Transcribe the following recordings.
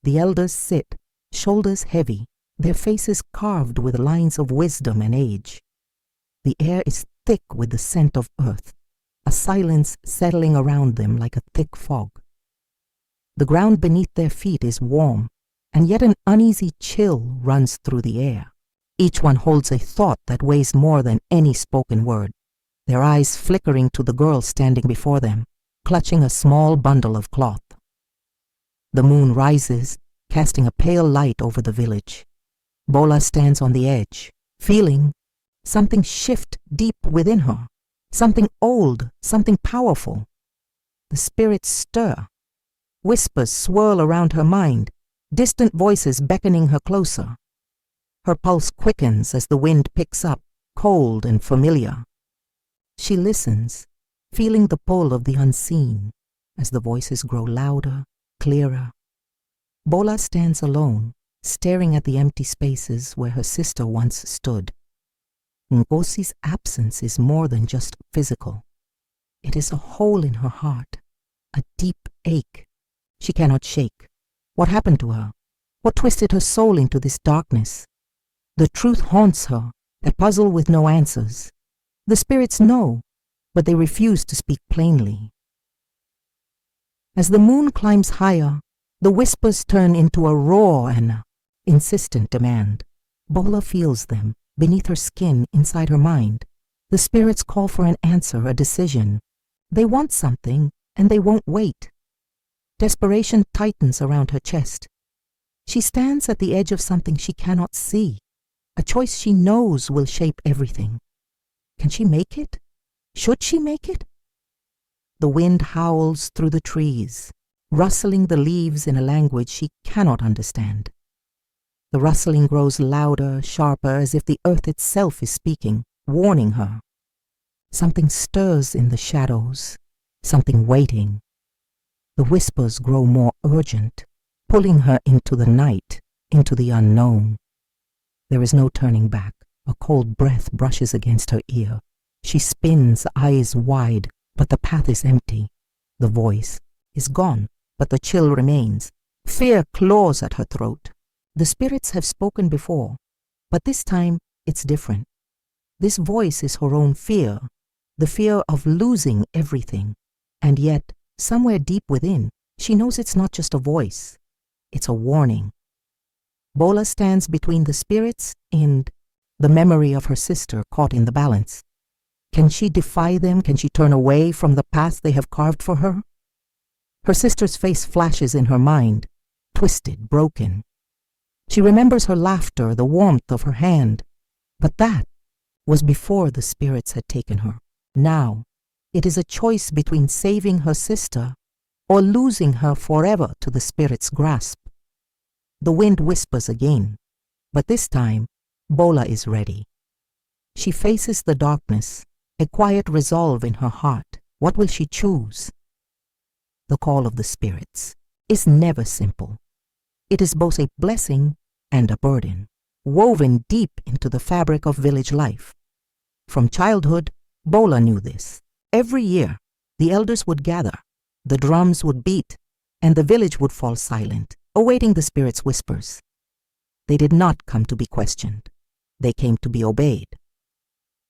The elders sit, shoulders heavy, their faces carved with lines of wisdom and age. The air is thick with the scent of earth, a silence settling around them like a thick fog. The ground beneath their feet is warm, and yet an uneasy chill runs through the air. Each one holds a thought that weighs more than any spoken word, their eyes flickering to the girl standing before them, clutching a small bundle of cloth. The moon rises, casting a pale light over the village. Bola stands on the edge, feeling something shift deep within her, something old, something powerful. The spirits stir. Whispers swirl around her mind, distant voices beckoning her closer. Her pulse quickens as the wind picks up, cold and familiar. She listens, feeling the pull of the unseen, as the voices grow louder, clearer. Bola stands alone, staring at the empty spaces where her sister once stood. Ngosi's absence is more than just physical. It is a hole in her heart, a deep ache. She cannot shake. What happened to her? What twisted her soul into this darkness? The truth haunts her, a puzzle with no answers. The spirits know, but they refuse to speak plainly. As the moon climbs higher, the whispers turn into a roar and insistent demand. Bola feels them, beneath her skin, inside her mind. The spirits call for an answer, a decision. They want something, and they won't wait. Desperation tightens around her chest. She stands at the edge of something she cannot see, a choice she knows will shape everything. Can she make it? Should she make it? The wind howls through the trees, rustling the leaves in a language she cannot understand. The rustling grows louder, sharper, as if the earth itself is speaking, warning her. Something stirs in the shadows, something waiting. The whispers grow more urgent, pulling her into the night, into the unknown. There is no turning back. A cold breath brushes against her ear. She spins, eyes wide, but the path is empty. The voice is gone, but the chill remains. Fear claws at her throat. The spirits have spoken before, but this time it's different. This voice is her own fear, the fear of losing everything. And yet, somewhere deep within, she knows it's not just a voice. It's a warning. Bola stands between the spirits and the memory of her sister caught in the balance. Can she defy them? Can she turn away from the path they have carved for her? Her sister's face flashes in her mind, twisted, broken. She remembers her laughter, the warmth of her hand. But that was before the spirits had taken her. Now, it is a choice between saving her sister or losing her forever to the spirit's grasp. The wind whispers again, but this time, Bola is ready. She faces the darkness, a quiet resolve in her heart. What will she choose? The call of the spirits is never simple. It is both a blessing and a burden, woven deep into the fabric of village life. From childhood, Bola knew this. Every year, the elders would gather, the drums would beat, and the village would fall silent, awaiting the spirits' whispers. They did not come to be questioned. They came to be obeyed.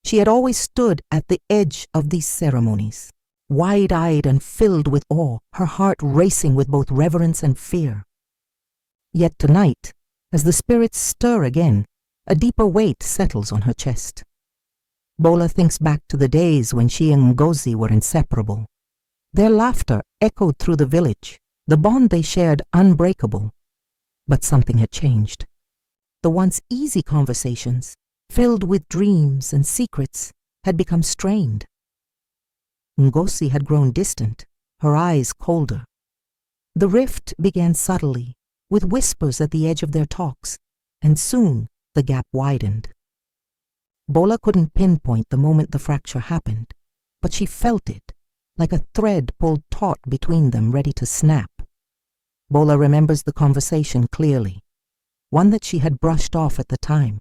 She had always stood at the edge of these ceremonies, wide-eyed and filled with awe, her heart racing with both reverence and fear. Yet tonight, as the spirits stir again, a deeper weight settles on her chest. Bola thinks back to the days when she and Ngozi were inseparable. Their laughter echoed through the village, the bond they shared unbreakable. But something had changed. The once easy conversations, filled with dreams and secrets, had become strained. Ngozi had grown distant, her eyes colder. The rift began subtly, with whispers at the edge of their talks, and soon the gap widened. Bola couldn't pinpoint the moment the fracture happened, but she felt it, like a thread pulled taut between them, ready to snap. Bola remembers the conversation clearly, one that she had brushed off at the time.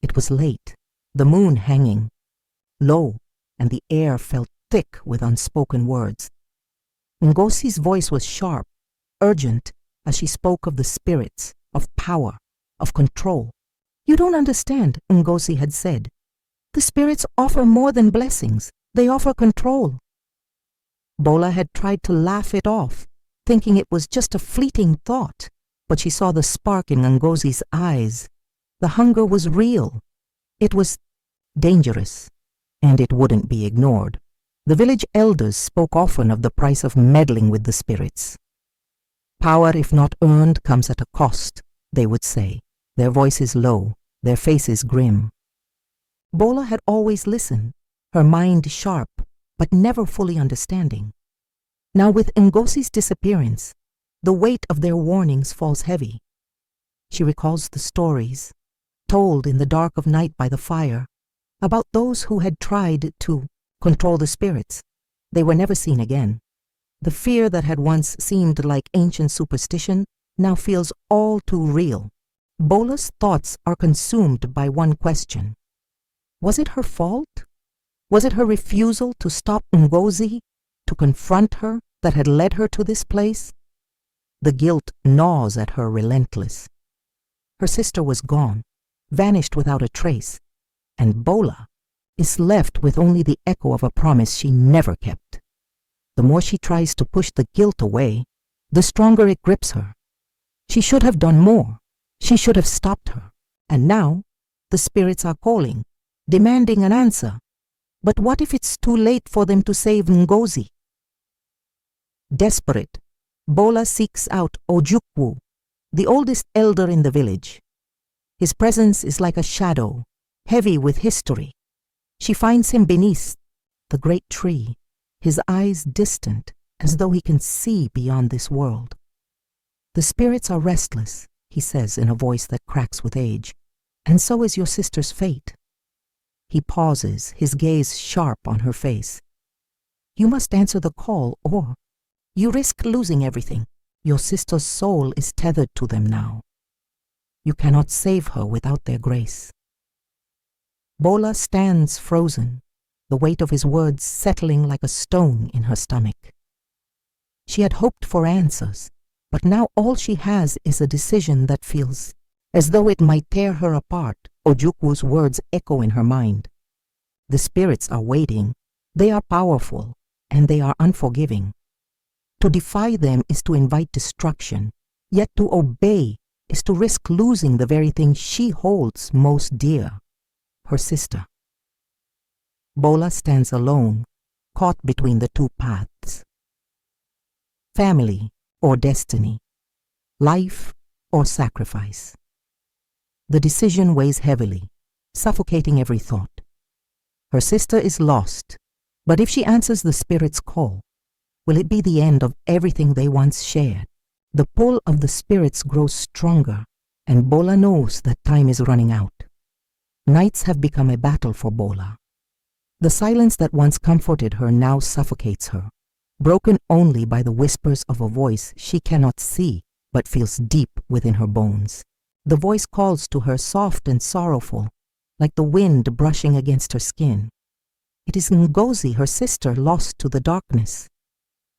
It was late, the moon hanging low, and the air felt thick with unspoken words. Ngosi's voice was sharp, urgent, as she spoke of the spirits, of power, of control. "You don't understand," Ngozi had said. "The spirits offer more than blessings. They offer control." Bola had tried to laugh it off, thinking it was just a fleeting thought, but she saw the spark in Ngozi's eyes. The hunger was real. It was dangerous, and it wouldn't be ignored. The village elders spoke often of the price of meddling with the spirits. "Power, if not earned, comes at a cost," they would say, their voices low, their faces grim. Bola had always listened, her mind sharp, but never fully understanding. Now with Ngozi's disappearance, the weight of their warnings falls heavy. She recalls the stories, told in the dark of night by the fire, about those who had tried to control the spirits. They were never seen again. The fear that had once seemed like ancient superstition now feels all too real. Bola's thoughts are consumed by one question. Was it her fault? Was it her refusal to stop Ngozi, to confront her, that had led her to this place? The guilt gnaws at her relentless. Her sister was gone, vanished without a trace, and Bola is left with only the echo of a promise she never kept. The more she tries to push the guilt away, the stronger it grips her. She should have done more. She should have stopped her. And now, the spirits are calling, demanding an answer. But what if it's too late for them to save Ngozi? Desperate, Bola seeks out Ojukwu, the oldest elder in the village. His presence is like a shadow, heavy with history. She finds him beneath the great tree, his eyes distant, as though he can see beyond this world. "The spirits are restless," he says in a voice that cracks with age, "and so is your sister's fate." He pauses, his gaze sharp on her face. "You must answer the call, or you risk losing everything. Your sister's soul is tethered to them now. You cannot save her without their grace." Bola stands frozen, the weight of his words settling like a stone in her stomach. She had hoped for answers, but now all she has is a decision that feels as though it might tear her apart. Ojukwu's words echo in her mind. The spirits are waiting. They are powerful, and they are unforgiving. To defy them is to invite destruction, yet to obey is to risk losing the very thing she holds most dear, her sister. Bola stands alone, caught between the two paths. Family or destiny, life or sacrifice. The decision weighs heavily, suffocating every thought. Her sister is lost, but if she answers the spirit's call, will it be the end of everything they once shared? The pull of the spirits grows stronger, and Bola knows that time is running out. Nights have become a battle for Bola. The silence that once comforted her now suffocates her, broken only by the whispers of a voice she cannot see but feels deep within her bones. The voice calls to her soft and sorrowful, like the wind brushing against her skin. It is Ngozi, her sister, lost to the darkness.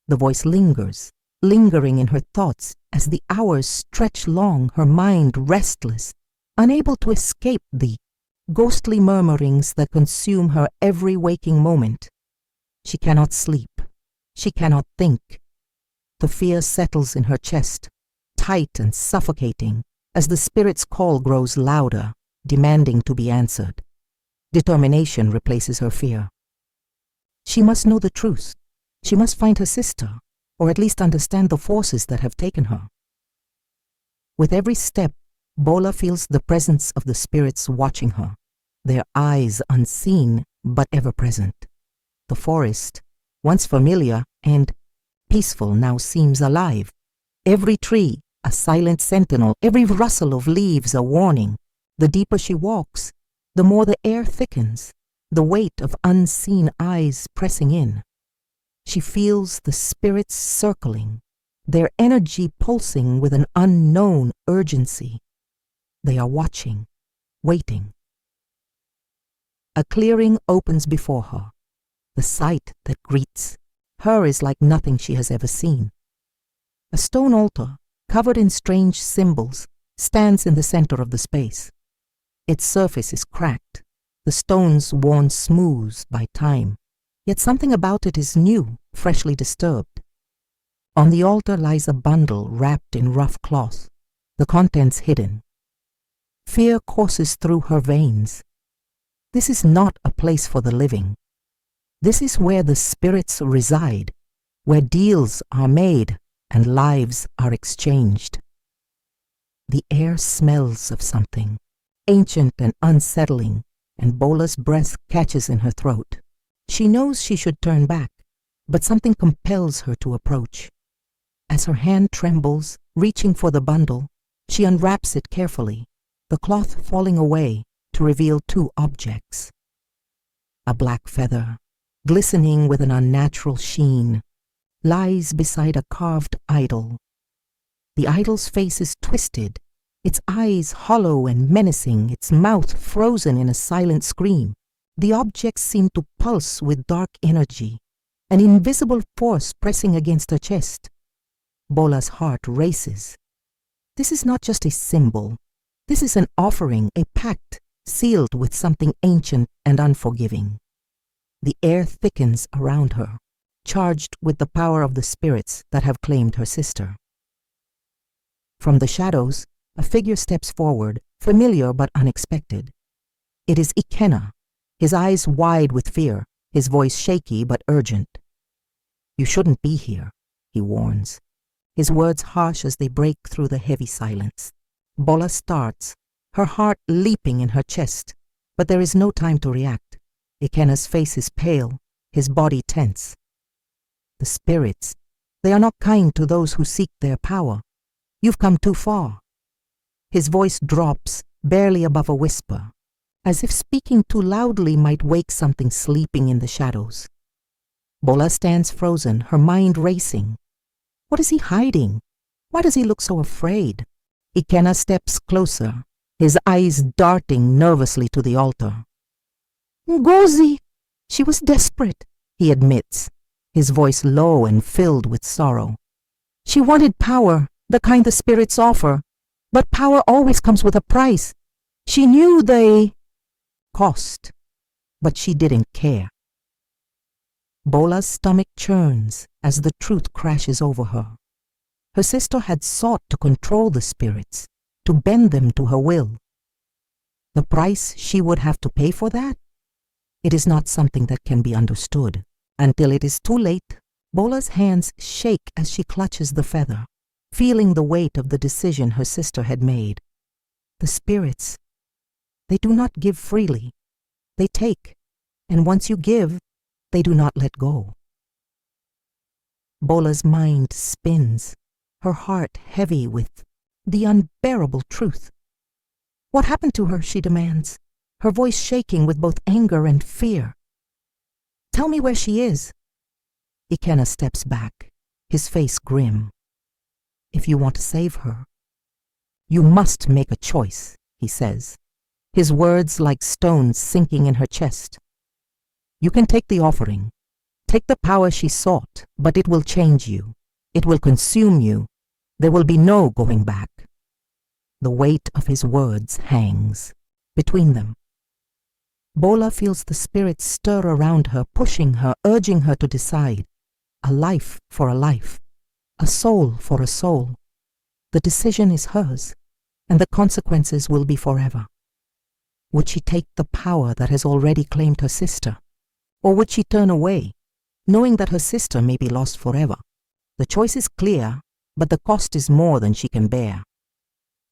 The voice lingers, lingering in her thoughts as the hours stretch long, her mind restless, unable to escape the ghostly murmurings that consume her every waking moment. She cannot sleep. She cannot think. The fear settles in her chest, tight and suffocating, as the spirit's call grows louder, demanding to be answered. Determination replaces her fear. She must know the truth. She must find her sister, or at least understand the forces that have taken her. With every step, Bola feels the presence of the spirits watching her, their eyes unseen but ever present. The forest, once familiar and peaceful, now seems alive. Every tree, a silent sentinel, every rustle of leaves a warning. The deeper she walks, the more the air thickens, the weight of unseen eyes pressing in. She feels the spirits circling, their energy pulsing with an unknown urgency. They are watching, waiting. A clearing opens before her. The sight that greets her is like nothing she has ever seen. A stone altar, covered in strange symbols, stands in the center of the space. Its surface is cracked, the stones worn smooth by time, yet something about it is new, freshly disturbed. On the altar lies a bundle wrapped in rough cloth, the contents hidden. Fear courses through her veins. This is not a place for the living. This is where the spirits reside, where deals are made and lives are exchanged. The air smells of something, ancient and unsettling, and Bola's breath catches in her throat. She knows she should turn back, but something compels her to approach. As her hand trembles, reaching for the bundle, she unwraps it carefully, the cloth falling away to reveal two objects. A black feather, glistening with an unnatural sheen, lies beside a carved idol. The idol's face is twisted, its eyes hollow and menacing, its mouth frozen in a silent scream. The objects seem to pulse with dark energy, an invisible force pressing against her chest. Bola's heart races. This is not just a symbol. This is an offering, a pact, sealed with something ancient and unforgiving. The air thickens around her, charged with the power of the spirits that have claimed her sister. From the shadows, a figure steps forward, familiar but unexpected. It is Ikenna, his eyes wide with fear, his voice shaky but urgent. "You shouldn't be here," he warns, his words harsh as they break through the heavy silence. Bola starts, her heart leaping in her chest, but there is no time to react. Ikenna's face is pale, his body tense. The spirits, they are not kind to those who seek their power. You've come too far. His voice drops, barely above a whisper, as if speaking too loudly might wake something sleeping in the shadows. Bola stands frozen, her mind racing. What is he hiding? Why does he look so afraid? Ikenna steps closer, his eyes darting nervously to the altar. "Ngozi!" She was desperate, he admits, his voice low and filled with sorrow. She wanted power, the kind the spirits offer, but power always comes with a price. She knew the cost, but she didn't care. Bola's stomach churns as the truth crashes over her. Her sister had sought to control the spirits, to bend them to her will. The price she would have to pay for that? It is not something that can be understood. Until it is too late, Bola's hands shake as she clutches the feather, feeling the weight of the decision her sister had made. The spirits, they do not give freely. They take, and once you give, they do not let go. Bola's mind spins, her heart heavy with the unbearable truth. What happened to her, she demands, her voice shaking with both anger and fear. Tell me where she is. Ikenna steps back, his face grim. If you want to save her, you must make a choice, he says, his words like stones sinking in her chest. You can take the offering, take the power she sought, but it will change you. It will consume you. There will be no going back. The weight of his words hangs between them. Bola feels the spirits stir around her, pushing her, urging her to decide. A life for a life, a soul for a soul. The decision is hers, and the consequences will be forever. Would she take the power that has already claimed her sister? Or would she turn away, knowing that her sister may be lost forever? The choice is clear, but the cost is more than she can bear.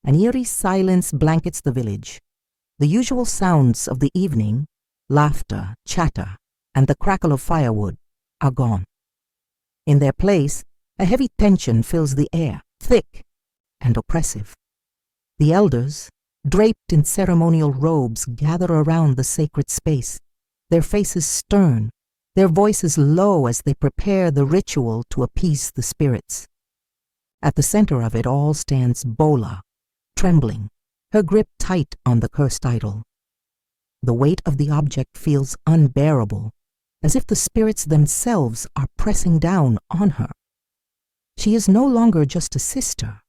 An eerie silence blankets the village. The usual sounds of the evening, laughter, chatter, and the crackle of firewood, are gone. In their place, a heavy tension fills the air, thick and oppressive. The elders, draped in ceremonial robes, gather around the sacred space, their faces stern, their voices low as they prepare the ritual to appease the spirits. At the center of it all stands Bola, trembling, her grip tight on the cursed idol. The weight of the object feels unbearable, as if the spirits themselves are pressing down on her. She is no longer just a sister.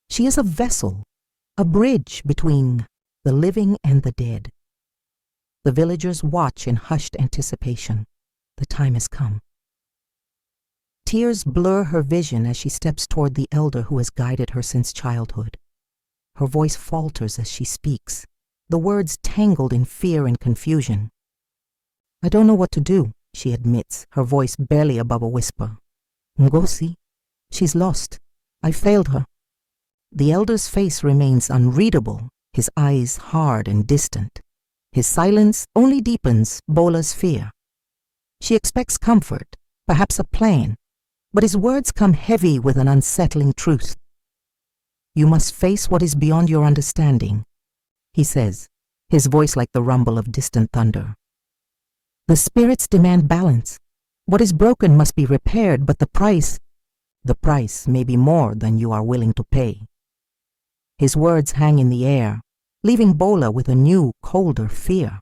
She is a vessel, a bridge between the living and the dead. The villagers watch in hushed anticipation. The time has come. Tears blur her vision as she steps toward the elder who has guided her since childhood. Her voice falters as she speaks, the words tangled in fear and confusion. "I don't know what to do," she admits, her voice barely above a whisper. "Ngozi, she's lost. I failed her." The elder's face remains unreadable, his eyes hard and distant. His silence only deepens Bola's fear. She expects comfort, perhaps a plan, but his words come heavy with an unsettling truth. "You must face what is beyond your understanding," he says, his voice like the rumble of distant thunder. "The spirits demand balance. What is broken must be repaired, but the price may be more than you are willing to pay." His words hang in the air, leaving Bola with a new, colder fear.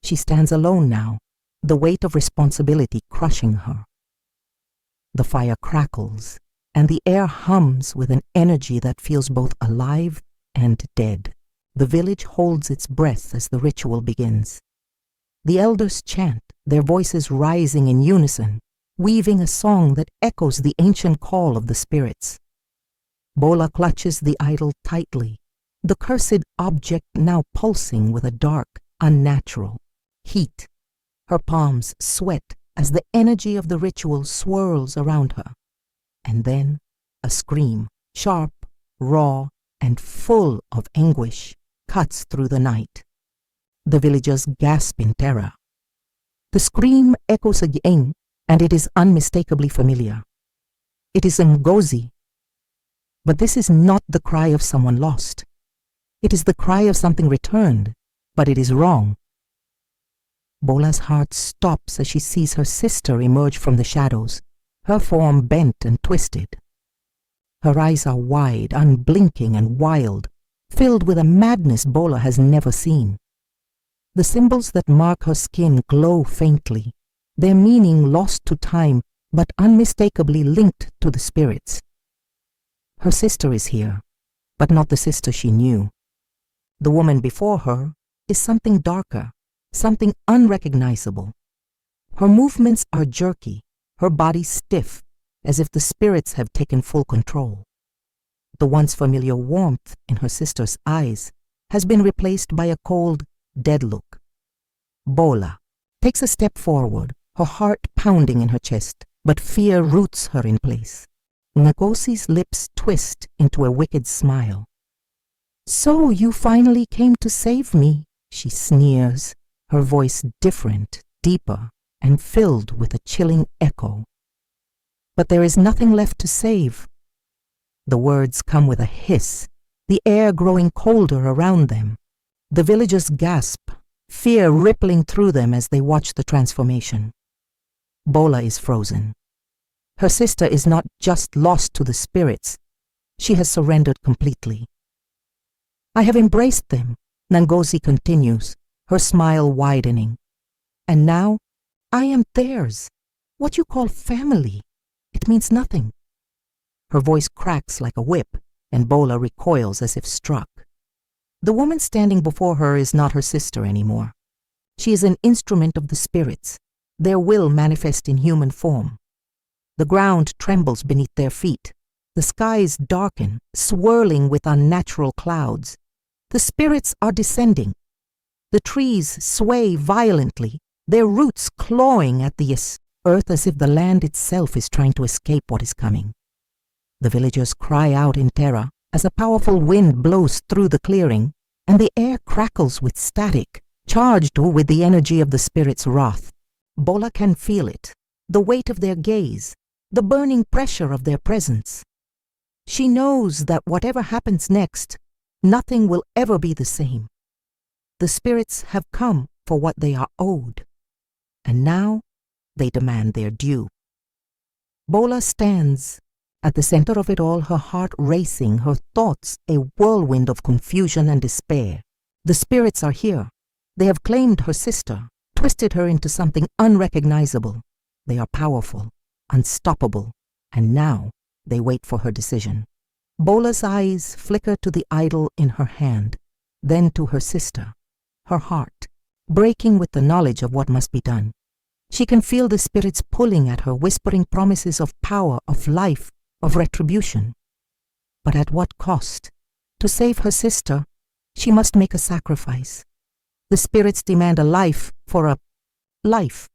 She stands alone now, the weight of responsibility crushing her. The fire crackles, and the air hums with an energy that feels both alive and dead. The village holds its breath as the ritual begins. The elders chant, their voices rising in unison, weaving a song that echoes the ancient call of the spirits. Bola clutches the idol tightly, the cursed object now pulsing with a dark, unnatural heat. Her palms sweat as the energy of the ritual swirls around her. And then a scream, sharp, raw, and full of anguish, cuts through the night. The villagers gasp in terror. The scream echoes again, and it is unmistakably familiar. It is Ngozi. But this is not the cry of someone lost. It is the cry of something returned, but it is wrong. Bola's heart stops as she sees her sister emerge from the shadows, her form bent and twisted. Her eyes are wide, unblinking, and wild, filled with a madness Bola has never seen. The symbols that mark her skin glow faintly, their meaning lost to time but unmistakably linked to the spirits. Her sister is here, but not the sister she knew. The woman before her is something darker, something unrecognizable. Her movements are jerky, her body stiff, as if the spirits have taken full control. The once familiar warmth in her sister's eyes has been replaced by a cold, dead look. Bola takes a step forward, her heart pounding in her chest, but fear roots her in place. Ngozi's lips twist into a wicked smile. "So you finally came to save me," she sneers, her voice different, deeper, and filled with a chilling echo. But there is nothing left to save. The words come with a hiss, the air growing colder around them. The villagers gasp, fear rippling through them as they watch the transformation. Bola is frozen. Her sister is not just lost to the spirits, she has surrendered completely. "I have embraced them," Ngozi continues, her smile widening. "And now, I am theirs. What you call family, it means nothing." Her voice cracks like a whip, and Bola recoils as if struck. The woman standing before her is not her sister anymore. She is an instrument of the spirits, their will manifest in human form. The ground trembles beneath their feet. The skies darken, swirling with unnatural clouds. The spirits are descending. The trees sway violently, their roots clawing at the earth as if the land itself is trying to escape what is coming. The villagers cry out in terror as a powerful wind blows through the clearing, and the air crackles with static, charged with the energy of the spirits' wrath. Bola can feel it, the weight of their gaze, the burning pressure of their presence. She knows that whatever happens next, nothing will ever be the same. The spirits have come for what they are owed, and now they demand their due. Bola stands at the center of it all, her heart racing, her thoughts a whirlwind of confusion and despair. The spirits are here. They have claimed her sister, twisted her into something unrecognizable. They are powerful, unstoppable, and now they wait for her decision. Bola's eyes flicker to the idol in her hand, then to her sister, her heart breaking with the knowledge of what must be done. She can feel the spirits pulling at her, whispering promises of power, of life, of retribution. But at what cost? To save her sister, she must make a sacrifice. The spirits demand a life for a life,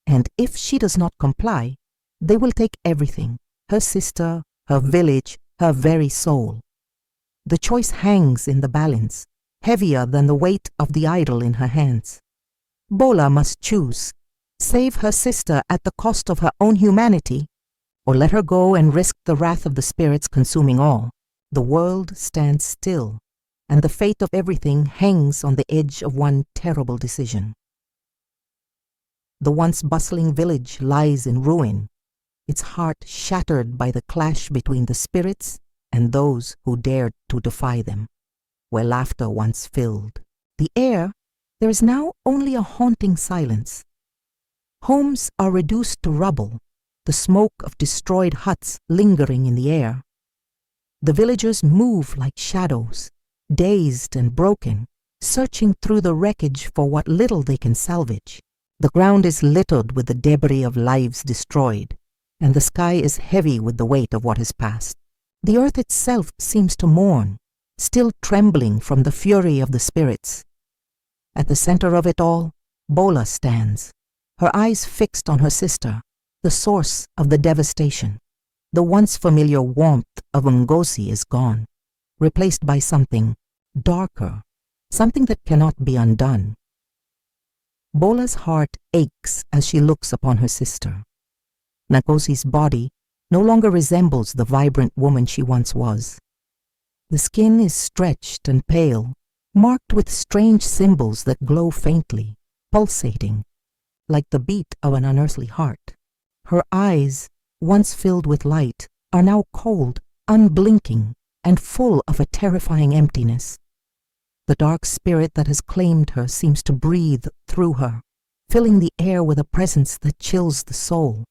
and if she does not comply, they will take everything, her sister, her village, her very soul. The choice hangs in the balance, heavier than the weight of the idol in her hands. Bola must choose, save her sister at the cost of her own humanity, or let her go and risk the wrath of the spirits consuming all. The world stands still, and the fate of everything hangs on the edge of one terrible decision. The once bustling village lies in ruin, its heart shattered by the clash between the spirits and those who dared to defy them, where laughter once filled the air. There is now only a haunting silence. Homes are reduced to rubble, the smoke of destroyed huts lingering in the air. The villagers move like shadows, dazed and broken, searching through the wreckage for what little they can salvage. The ground is littered with the debris of lives destroyed, and the sky is heavy with the weight of what has passed. The earth itself seems to mourn, still trembling from the fury of the spirits. At the center of it all, Bola stands, her eyes fixed on her sister, the source of the devastation. The once familiar warmth of Ngozi is gone, replaced by something darker, something that cannot be undone. Bola's heart aches as she looks upon her sister. Ngozi's body no longer resembles the vibrant woman she once was. The skin is stretched and pale, marked with strange symbols that glow faintly, pulsating, like the beat of an unearthly heart. Her eyes, once filled with light, are now cold, unblinking, and full of a terrifying emptiness. The dark spirit that has claimed her seems to breathe through her, filling the air with a presence that chills the soul.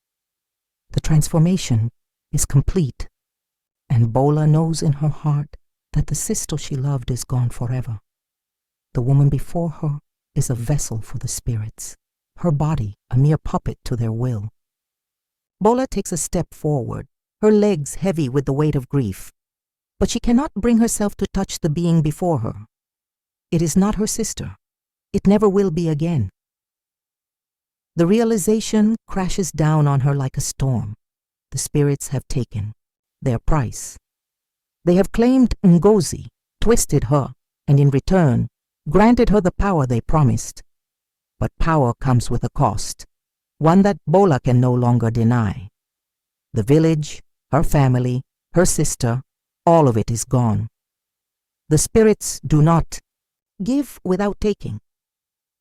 The transformation is complete, and Bola knows in her heart that the sister she loved is gone forever. The woman before her is a vessel for the spirits, her body a mere puppet to their will. Bola takes a step forward, her legs heavy with the weight of grief, but she cannot bring herself to touch the being before her. It is not her sister. It never will be again. The realization crashes down on her like a storm. The spirits have taken their price. They have claimed Ngozi, twisted her, and in return, granted her the power they promised. But power comes with a cost, one that Bola can no longer deny. The village, her family, her sister, all of it is gone. The spirits do not give without taking.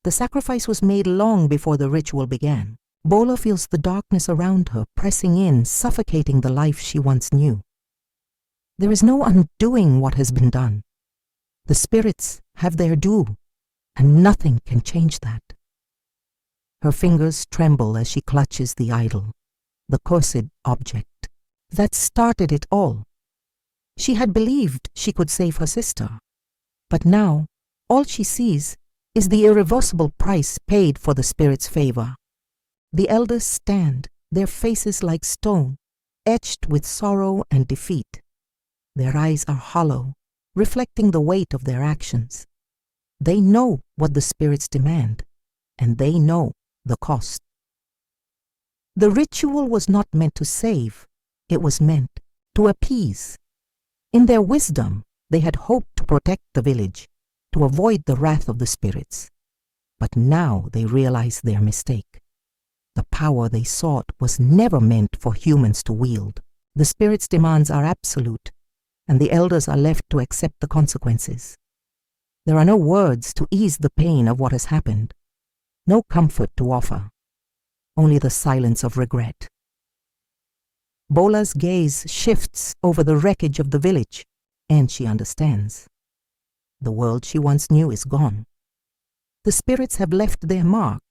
The sacrifice was made long before the ritual began. Bola feels the darkness around her pressing in, suffocating the life she once knew. There is no undoing what has been done. The spirits have their due, and nothing can change that. Her fingers tremble as she clutches the idol, the cursed object that started it all. She had believed she could save her sister, but now all she sees is the irreversible price paid for the spirit's favor. The elders stand, their faces like stone, etched with sorrow and defeat. Their eyes are hollow, reflecting the weight of their actions. They know what the spirits demand, and they know the cost. The ritual was not meant to save, it was meant to appease. In their wisdom, they had hoped to protect the village, to avoid the wrath of the spirits. But now they realize their mistake. The power they sought was never meant for humans to wield. The spirits' demands are absolute, and the elders are left to accept the consequences. There are no words to ease the pain of what has happened, no comfort to offer, only the silence of regret. Bola's gaze shifts over the wreckage of the village, and she understands. The world she once knew is gone. The spirits have left their mark,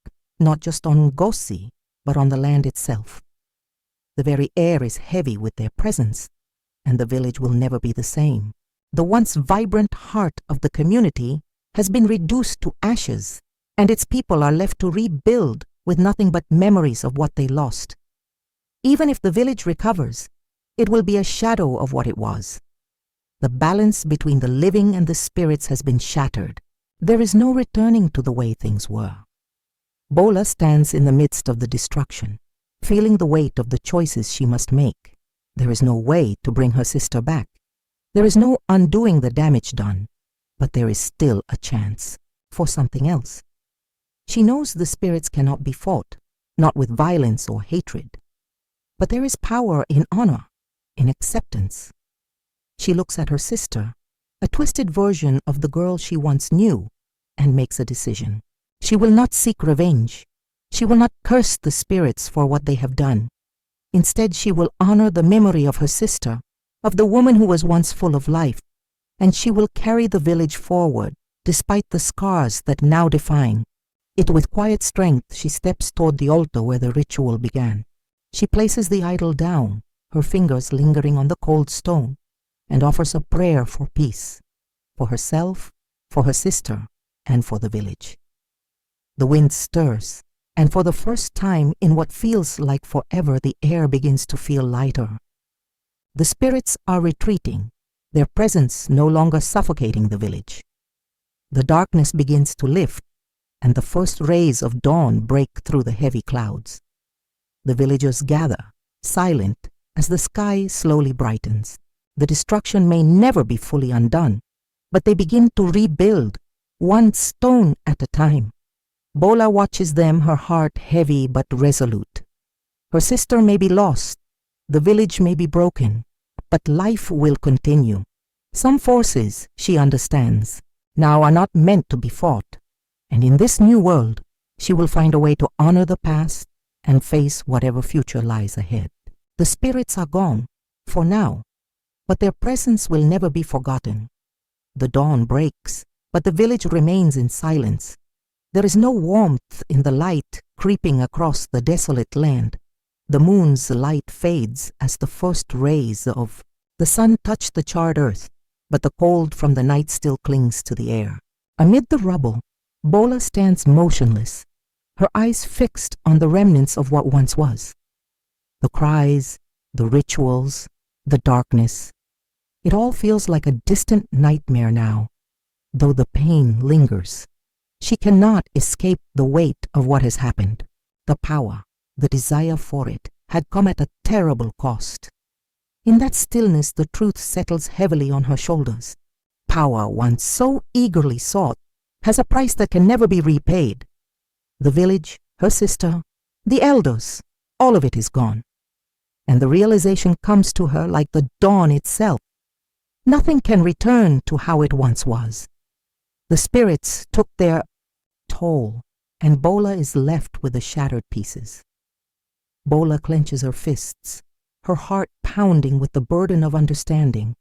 not just on Ngozi, but on the land itself. The very air is heavy with their presence, and the village will never be the same. The once vibrant heart of the community has been reduced to ashes, and its people are left to rebuild with nothing but memories of what they lost. Even if the village recovers, it will be a shadow of what it was. The balance between the living and the spirits has been shattered. There is no returning to the way things were. Bola stands in the midst of the destruction, feeling the weight of the choices she must make. There is no way to bring her sister back. There is no undoing the damage done, but there is still a chance for something else. She knows the spirits cannot be fought, not with violence or hatred. But there is power in honor, in acceptance. She looks at her sister, a twisted version of the girl she once knew, and makes a decision. She will not seek revenge. She will not curse the spirits for what they have done. Instead, she will honor the memory of her sister, of the woman who was once full of life, and she will carry the village forward, despite the scars that now define it. With quiet strength, she steps toward the altar where the ritual began. She places the idol down, her fingers lingering on the cold stone, and offers a prayer for peace, for herself, for her sister, and for the village. The wind stirs, and for the first time in what feels like forever, the air begins to feel lighter. The spirits are retreating, their presence no longer suffocating the village. The darkness begins to lift, and the first rays of dawn break through the heavy clouds. The villagers gather, silent, as the sky slowly brightens. The destruction may never be fully undone, but they begin to rebuild, one stone at a time. Bola watches them, her heart heavy but resolute. Her sister may be lost, the village may be broken, but life will continue. Some forces, she understands, now are not meant to be fought, and in this new world, she will find a way to honor the past and face whatever future lies ahead. The spirits are gone, for now, but their presence will never be forgotten. The dawn breaks, but the village remains in silence. There is no warmth in the light creeping across the desolate land. The moon's light fades as the first rays of the sun touch the charred earth, but the cold from the night still clings to the air. Amid the rubble, Bola stands motionless, her eyes fixed on the remnants of what once was. The cries, the rituals, the darkness. It all feels like a distant nightmare now, though the pain lingers. She cannot escape the weight of what has happened. The power, the desire for it, had come at a terrible cost. In that stillness, the truth settles heavily on her shoulders. Power, once so eagerly sought, has a price that can never be repaid. The village, her sister, the elders, all of it is gone. And the realization comes to her like the dawn itself. Nothing can return to how it once was. The spirits took their toll, and Bola is left with the shattered pieces. Bola clenches her fists, her heart pounding with the burden of understanding.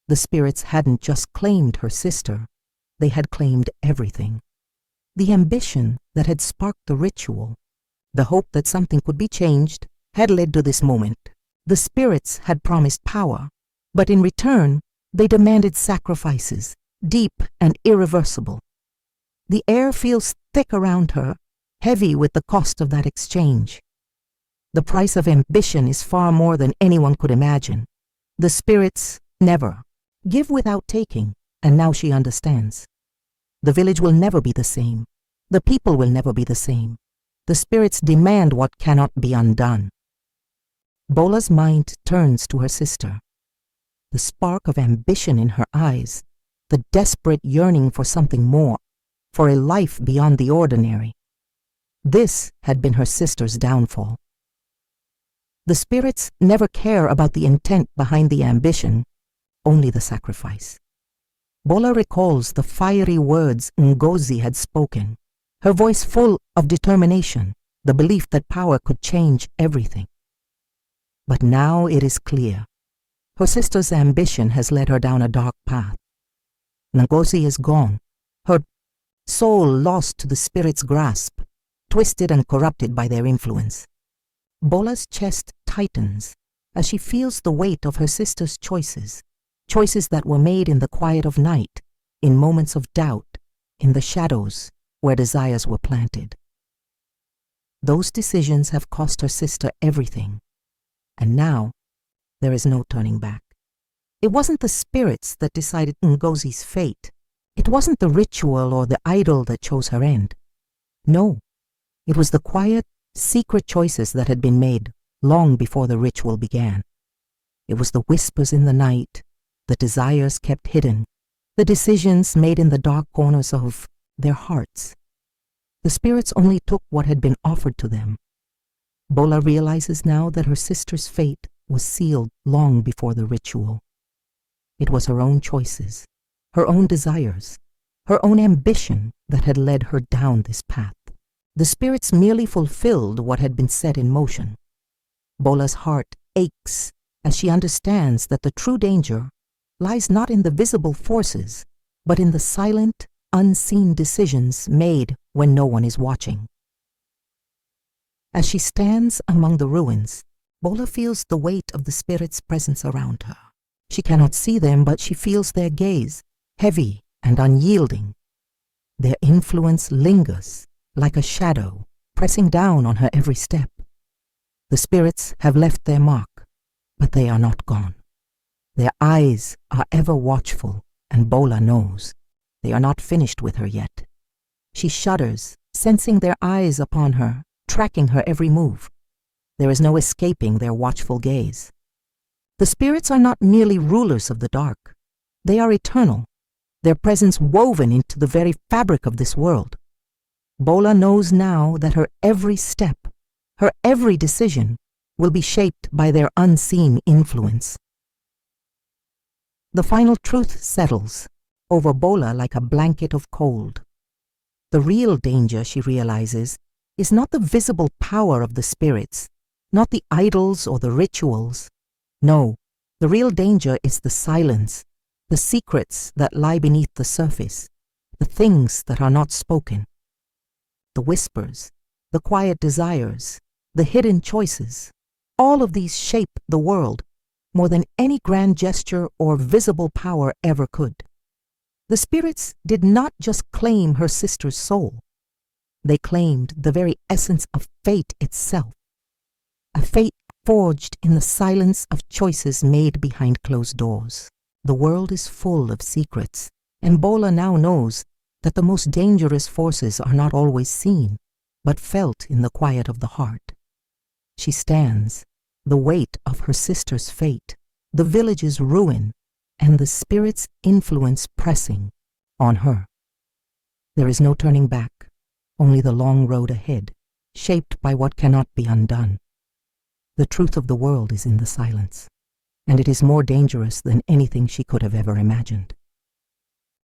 The spirits hadn't just claimed her sister, they had claimed everything. The ambition that had sparked the ritual, the hope that something could be changed, had led to this moment. The spirits had promised power, but in return, they demanded sacrifices, deep and irreversible. The air feels thick around her, heavy with the cost of that exchange. The price of ambition is far more than anyone could imagine. The spirits never give without taking, and now she understands. The village will never be the same. The people will never be the same. The spirits demand what cannot be undone. Bola's mind turns to her sister. The spark of ambition in her eyes, the desperate yearning for something more, for a life beyond the ordinary. This had been her sister's downfall. The spirits never care about the intent behind the ambition, only the sacrifice. Bola recalls the fiery words Ngozi had spoken, her voice full of determination, the belief that power could change everything. But now it is clear. Her sister's ambition has led her down a dark path. Ngozi is gone, her soul lost to the spirit's grasp, twisted and corrupted by their influence. Bola's chest tightens, as she feels the weight of her sister's choices, choices that were made in the quiet of night, in moments of doubt, in the shadows where desires were planted. Those decisions have cost her sister everything, and now there is no turning back. It wasn't the spirits that decided Ngozi's fate. It wasn't the ritual or the idol that chose her end. No, it was the quiet, secret choices that had been made long before the ritual began. It was the whispers in the night, the desires kept hidden, the decisions made in the dark corners of their hearts. The spirits only took what had been offered to them. Bola realizes now that her sister's fate was sealed long before the ritual. It was her own choices, her own desires, her own ambition that had led her down this path. The spirits merely fulfilled what had been set in motion. Bola's heart aches as she understands that the true danger lies not in the visible forces, but in the silent, unseen decisions made when no one is watching. As she stands among the ruins, Bola feels the weight of the spirits' presence around her. She cannot see them, but she feels their gaze, heavy and unyielding. Their influence lingers like a shadow, pressing down on her every step. The spirits have left their mark, but they are not gone. Their eyes are ever watchful, and Bola knows they are not finished with her yet. She shudders, sensing their eyes upon her, tracking her every move. There is no escaping their watchful gaze. The spirits are not merely rulers of the dark. They are eternal, their presence woven into the very fabric of this world. Bola knows now that her every step, her every decision, will be shaped by their unseen influence. The final truth settles over Bola like a blanket of cold. The real danger, she realizes, is not the visible power of the spirits, not the idols or the rituals. No, the real danger is the silence, the secrets that lie beneath the surface, the things that are not spoken. The whispers, the quiet desires, the hidden choices, all of these shape the world more than any grand gesture or visible power ever could. The spirits did not just claim her sister's soul. They claimed the very essence of fate itself, a fate forged in the silence of choices made behind closed doors. The world is full of secrets, and Bola now knows that the most dangerous forces are not always seen, but felt in the quiet of the heart. She stands, the weight of her sister's fate, the village's ruin, and the spirit's influence pressing on her. There is no turning back, only the long road ahead, shaped by what cannot be undone. The truth of the world is in the silence, and it is more dangerous than anything she could have ever imagined.